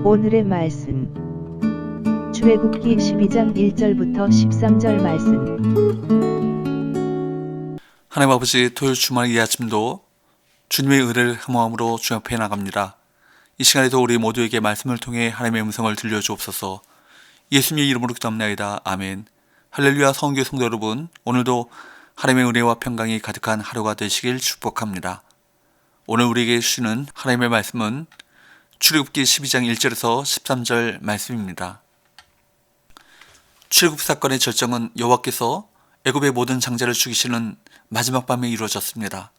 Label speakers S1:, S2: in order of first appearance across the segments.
S1: 오늘의 말씀 출애굽기 12장 1절부터 13절 말씀.
S2: 하나님 아버지, 토요일 주말 이 아침도 주님의 의를 흠모함으로 주 앞에 나갑니다. 이 시간에도 우리 모두에게 말씀을 통해 하나님의 음성을 들려주옵소서. 예수님의 이름으로 기도합나이다. 아멘. 할렐루야. 성교 성도 여러분, 오늘도 하나님의 은혜와 평강이 가득한 하루가 되시길 축복합니다. 오늘 우리에게 주시는 하나님의 말씀은 출애굽기 12장 1절에서 13절 말씀입니다. 출애굽 사건의 절정은 여호와께서 애굽의 모든 장자를 죽이시는 마지막 밤에 이루어졌습니다.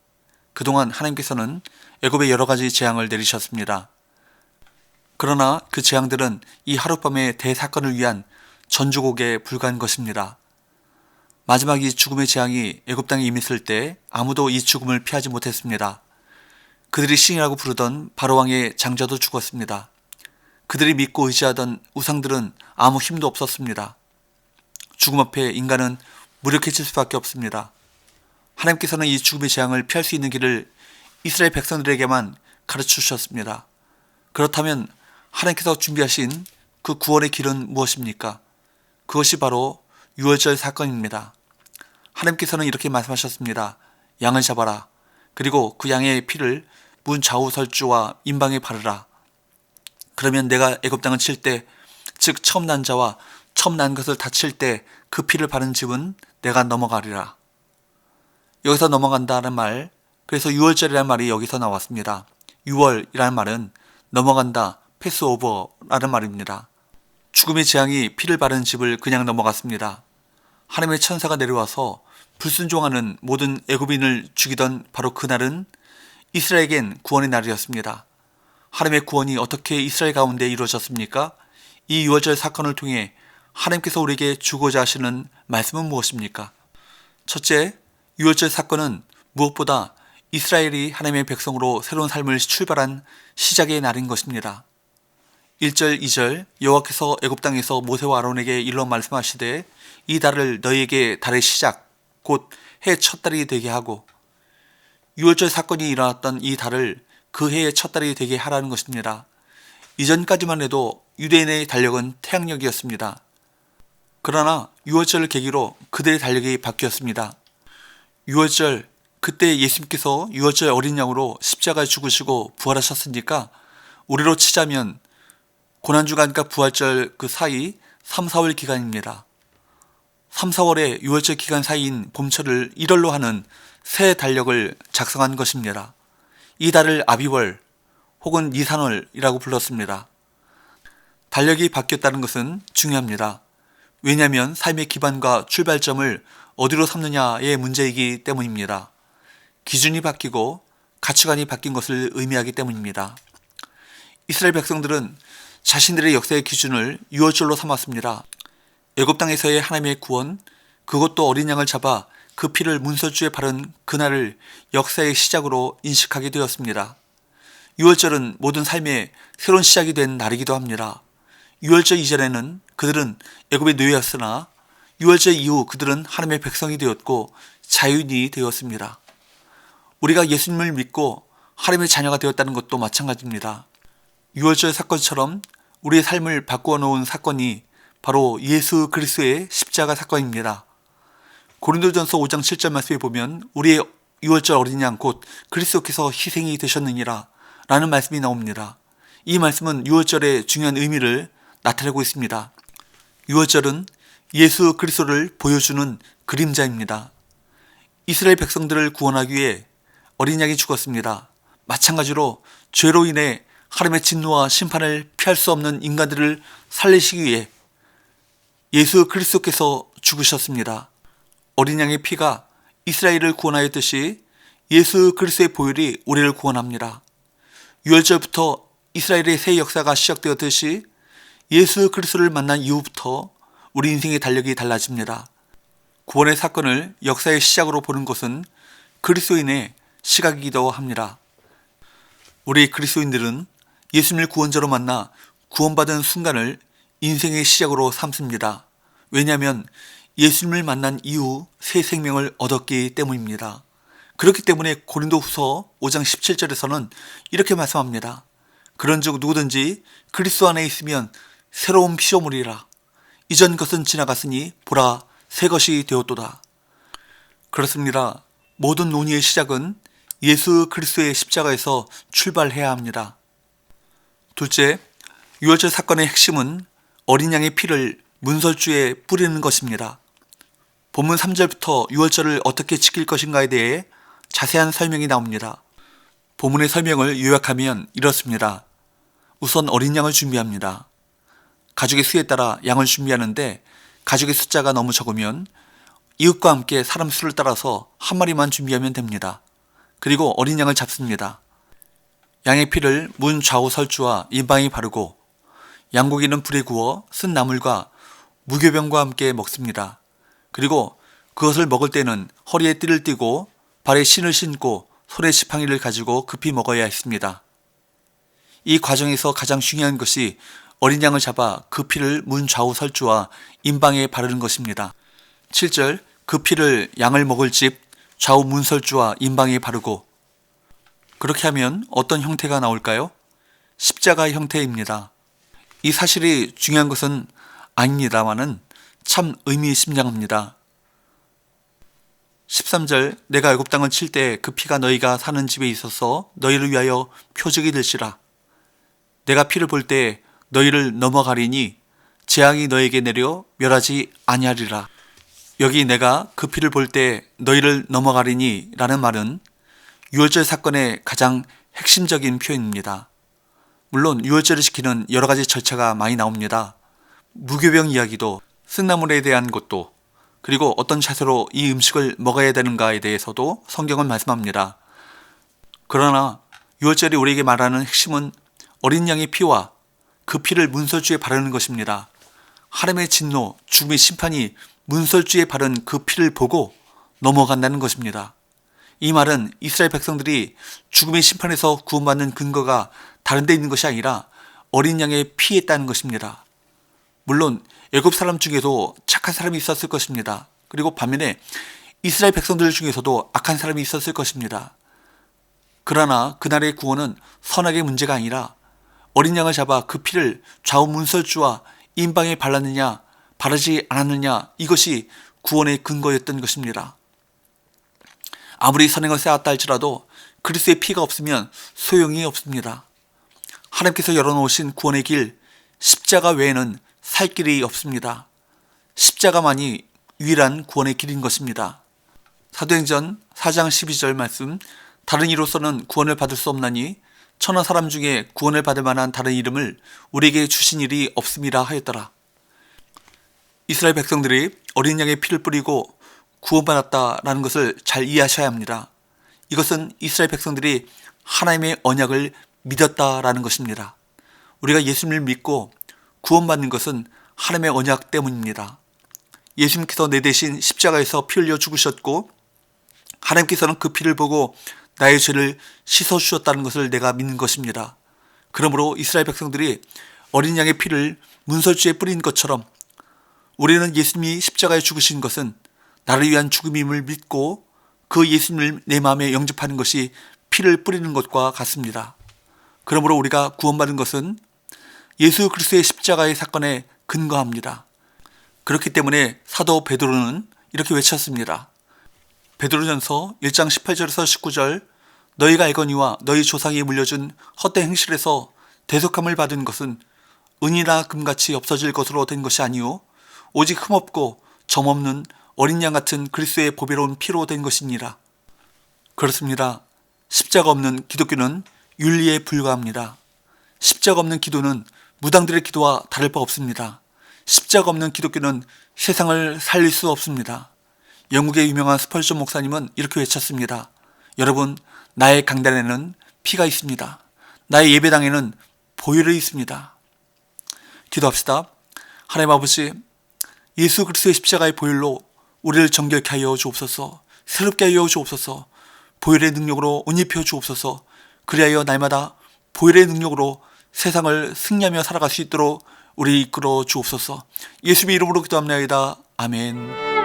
S2: 그동안 하나님께서는 애굽에 여러 가지 재앙을 내리셨습니다. 그러나 그 재앙들은 이 하룻밤의 대사건을 위한 전주곡에 불과한 것입니다. 마지막 이 죽음의 재앙이 애굽 땅에 임했을 때 아무도 이 죽음을 피하지 못했습니다. 그들이 신이라고 부르던 바로왕의 장자도 죽었습니다. 그들이 믿고 의지하던 우상들은 아무 힘도 없었습니다. 죽음 앞에 인간은 무력해질 수밖에 없습니다. 하나님께서는 이 죽음의 재앙을 피할 수 있는 길을 이스라엘 백성들에게만 가르쳐 주셨습니다. 그렇다면 하나님께서 준비하신 그 구원의 길은 무엇입니까? 그것이 바로 유월절 사건입니다. 하나님께서는 이렇게 말씀하셨습니다. 양을 잡아라. 그리고 그 양의 피를 문 좌우 설주와 임방에 바르라. 그러면 내가 애굽 땅을 칠 때, 즉 처음 난 자와 처음 난 것을 다 칠 때 그 피를 바른 집은 내가 넘어가리라. 여기서 넘어간다는 말, 그래서 유월절이라는 말이 여기서 나왔습니다. 유월이라는 말은 넘어간다, 패스오버라는 말입니다. 죽음의 재앙이 피를 바른 집을 그냥 넘어갔습니다. 하나님의 천사가 내려와서 불순종하는 모든 애굽인을 죽이던 바로 그날은 이스라엘에겐 구원의 날이었습니다. 하나님의 구원이 어떻게 이스라엘 가운데 이루어졌습니까? 이 유월절 사건을 통해 하나님께서 우리에게 주고자 하시는 말씀은 무엇입니까? 첫째, 유월절 사건은 무엇보다 이스라엘이 하나님의 백성으로 새로운 삶을 출발한 시작의 날인 것입니다. 1절, 2절 여호와께서 애굽 땅에서 모세와 아론에게 일러 말씀하시되 이 달을 너희에게 달의 시작, 곧 해 첫 달이 되게 하고, 유월절 사건이 일어났던 이 달을 그 해의 첫 달이 되게 하라는 것입니다. 이전까지만 해도 유대인의 달력은 태양력이었습니다. 그러나 유월절을 계기로 그들의 달력이 바뀌었습니다. 유월절, 그때 예수님께서 유월절 어린 양으로 십자가에 죽으시고 부활하셨으니까 우리로 치자면 고난주간과 부활절 그 사이 3, 4월 기간입니다. 3, 4월의 유월절 기간 사이인 봄철을 1월로 하는 새 달력을 작성한 것입니다. 이 달을 아비월 혹은 니산월이라고 불렀습니다. 달력이 바뀌었다는 것은 중요합니다. 왜냐하면 삶의 기반과 출발점을 어디로 삼느냐의 문제이기 때문입니다. 기준이 바뀌고 가치관이 바뀐 것을 의미하기 때문입니다. 이스라엘 백성들은 자신들의 역사의 기준을 유월절로 삼았습니다. 애굽 땅에서의 하나님의 구원, 그것도 어린 양을 잡아 그 피를 문설주에 바른 그날을 역사의 시작으로 인식하게 되었습니다. 유월절은 모든 삶의 새로운 시작이 된 날이기도 합니다. 유월절 이전에는 그들은 애굽의 노예였으나 유월절 이후 그들은 하나님의 백성이 되었고 자유인이 되었습니다. 우리가 예수님을 믿고 하나님의 자녀가 되었다는 것도 마찬가지입니다. 유월절 사건처럼 우리의 삶을 바꾸어 놓은 사건이 바로 예수 그리스도의 십자가 사건입니다. 고린도전서 5장 7절 말씀에 보면 우리의 유월절 어린 양 곧 그리스도께서 희생이 되셨느니라 라는 말씀이 나옵니다. 이 말씀은 유월절의 중요한 의미를 나타내고 있습니다. 유월절은 예수 그리스도를 보여주는 그림자입니다. 이스라엘 백성들을 구원하기 위해 어린 양이 죽었습니다. 마찬가지로 죄로 인해 하나님의 진노와 심판을 피할 수 없는 인간들을 살리시기 위해 예수 그리스도께서 죽으셨습니다. 어린 양의 피가 이스라엘을 구원하였듯이 예수 그리스도의 보혈이 우리를 구원합니다. 유월절부터 이스라엘의 새 역사가 시작되었듯이 예수 그리스도를 만난 이후부터 우리 인생의 달력이 달라집니다. 구원의 사건을 역사의 시작으로 보는 것은 그리스도인의 시각이기도 합니다. 우리 그리스도인들은 예수님을 구원자로 만나 구원받은 순간을 인생의 시작으로 삼습니다. 왜냐하면 예수님을 만난 이후 새 생명을 얻었기 때문입니다. 그렇기 때문에 고린도후서 5장 17절에서는 이렇게 말씀합니다. 그런즉 누구든지 그리스도 안에 있으면 새로운 피조물이라. 이전 것은 지나갔으니 보라 새 것이 되었도다. 그렇습니다. 모든 논의의 시작은 예수 그리스도의 십자가에서 출발해야 합니다. 둘째, 유월절 사건의 핵심은 어린 양의 피를 문설주에 뿌리는 것입니다. 본문 3절부터 유월절을 어떻게 지킬 것인가에 대해 자세한 설명이 나옵니다. 본문의 설명을 요약하면 이렇습니다. 우선 어린 양을 준비합니다. 가족의 수에 따라 양을 준비하는데 가족의 숫자가 너무 적으면 이웃과 함께 사람 수를 따라서 한 마리만 준비하면 됩니다. 그리고 어린 양을 잡습니다. 양의 피를 문 좌우 설주와 임방에 바르고 양고기는 불에 구워 쓴 나물과 무교병과 함께 먹습니다. 그리고 그것을 먹을 때는 허리에 띠를 띠고 발에 신을 신고 손에 지팡이를 가지고 급히 먹어야 했습니다. 이 과정에서 가장 중요한 것이 어린 양을 잡아 그 피를 문 좌우 설주와 임방에 바르는 것입니다. 7절 그 피를 양을 먹을 집 좌우 문설주와 임방에 바르고 그렇게 하면 어떤 형태가 나올까요? 십자가 형태입니다. 이 사실이 중요한 것은 아닙니다마는 참 의미심장합니다. 13절 내가 애굽 땅을 칠 때 그 피가 너희가 사는 집에 있어서 너희를 위하여 표적이 될시라. 내가 피를 볼 때 너희를 넘어가리니 재앙이 너희에게 내려 멸하지 아니하리라. 여기 내가 그 피를 볼 때 너희를 넘어가리니 라는 말은 유월절 사건의 가장 핵심적인 표현입니다. 물론 유월절을 지키는 여러 가지 절차가 많이 나옵니다. 무교병 이야기도 쓴나물에 대한 것도 그리고 어떤 자세로 이 음식을 먹어야 되는가에 대해서도 성경은 말씀합니다. 그러나 유월절이 우리에게 말하는 핵심은 어린 양의 피와 그 피를 문설주에 바르는 것입니다. 하나님의 진노, 죽음의 심판이 문설주에 바른 그 피를 보고 넘어간다는 것입니다. 이 말은 이스라엘 백성들이 죽음의 심판에서 구원받는 근거가 다른 데 있는 것이 아니라 어린 양의 피에 있다는 것입니다. 물론 애굽 사람 중에도 착한 사람이 있었을 것입니다. 그리고 반면에 이스라엘 백성들 중에서도 악한 사람이 있었을 것입니다. 그러나 그날의 구원은 선악의 문제가 아니라 어린 양을 잡아 그 피를 좌우 문설주와 임방에 발랐느냐 바르지 않았느냐 이것이 구원의 근거였던 것입니다. 아무리 선행을 쌓았다 할지라도 그리스도의 피가 없으면 소용이 없습니다. 하나님께서 열어놓으신 구원의 길 십자가 외에는 살 길이 없습니다. 십자가만이 유일한 구원의 길인 것입니다. 사도행전 4장 12절 말씀 다른 이로서는 구원을 받을 수 없나니 천하 사람 중에 구원을 받을 만한 다른 이름을 우리에게 주신 일이 없음이라 하였더라. 이스라엘 백성들이 어린 양의 피를 뿌리고 구원받았다라는 것을 잘 이해하셔야 합니다. 이것은 이스라엘 백성들이 하나님의 언약을 믿었다라는 것입니다. 우리가 예수님을 믿고 구원받는 것은 하나님의 언약 때문입니다. 예수님께서 내 대신 십자가에서 피 흘려 죽으셨고 하나님께서는 그 피를 보고 나의 죄를 씻어주셨다는 것을 내가 믿는 것입니다. 그러므로 이스라엘 백성들이 어린 양의 피를 문설주에 뿌린 것처럼 우리는 예수님이 십자가에 죽으신 것은 나를 위한 죽음임을 믿고 그 예수님을 내 마음에 영접하는 것이 피를 뿌리는 것과 같습니다. 그러므로 우리가 구원받은 것은 예수 그리스도의 십자가의 사건에 근거합니다. 그렇기 때문에 사도 베드로는 이렇게 외쳤습니다. 베드로전서 1장 18절에서 19절 너희가 알거니와 너희 조상이 물려준 헛된 행실에서 대속함을 받은 것은 은이나 금같이 없어질 것으로 된 것이 아니요 오직 흠없고 점없는 어린 양 같은 그리스도의 보배로운 피로 된 것이니라. 그렇습니다. 십자가 없는 기독교는 윤리에 불과합니다. 십자가 없는 기도는 무당들의 기도와 다를 바 없습니다. 십자가 없는 기독교는 세상을 살릴 수 없습니다. 영국의 유명한 스펄전 목사님은 이렇게 외쳤습니다. 여러분, 나의 강단에는 피가 있습니다. 나의 예배당에는 보혈이 있습니다. 기도합시다. 하나님 아버지, 예수 그리스도의 십자가의 보혈로 우리를 정결케 하여 주옵소서. 새롭게 하여 주옵소서. 보혈의 능력으로 옷 입혀 주옵소서. 그리하여 날마다 보혈의 능력으로 세상을 승리하며 살아갈 수 있도록 우리 이끌어 주옵소서. 예수의 이름으로 기도합니다. 아멘.